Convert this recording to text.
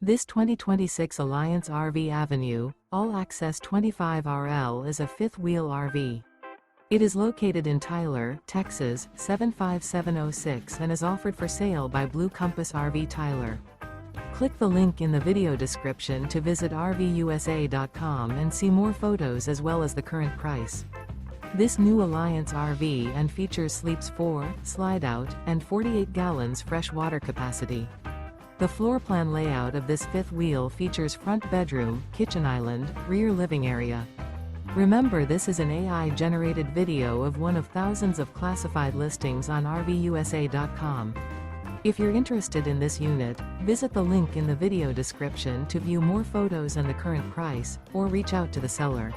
This 2026 Alliance RV Avenue, all-access 25RL is a fifth-wheel RV. It is located in Tyler, Texas, 75706 and is offered for sale by Blue Compass RV Tyler. Click the link in the video description to visit RVUSA.com and see more photos as well as the current price. This new Alliance RV and features sleeps 4, slide-out, and 48 gallons fresh water capacity. The floor plan layout of this fifth wheel features front bedroom, kitchen island, rear living area. Remember, this is an AI-generated video of one of thousands of classified listings on RVUSA.com. If you're interested in this unit, visit the link in the video description to view more photos and the current price, or reach out to the seller.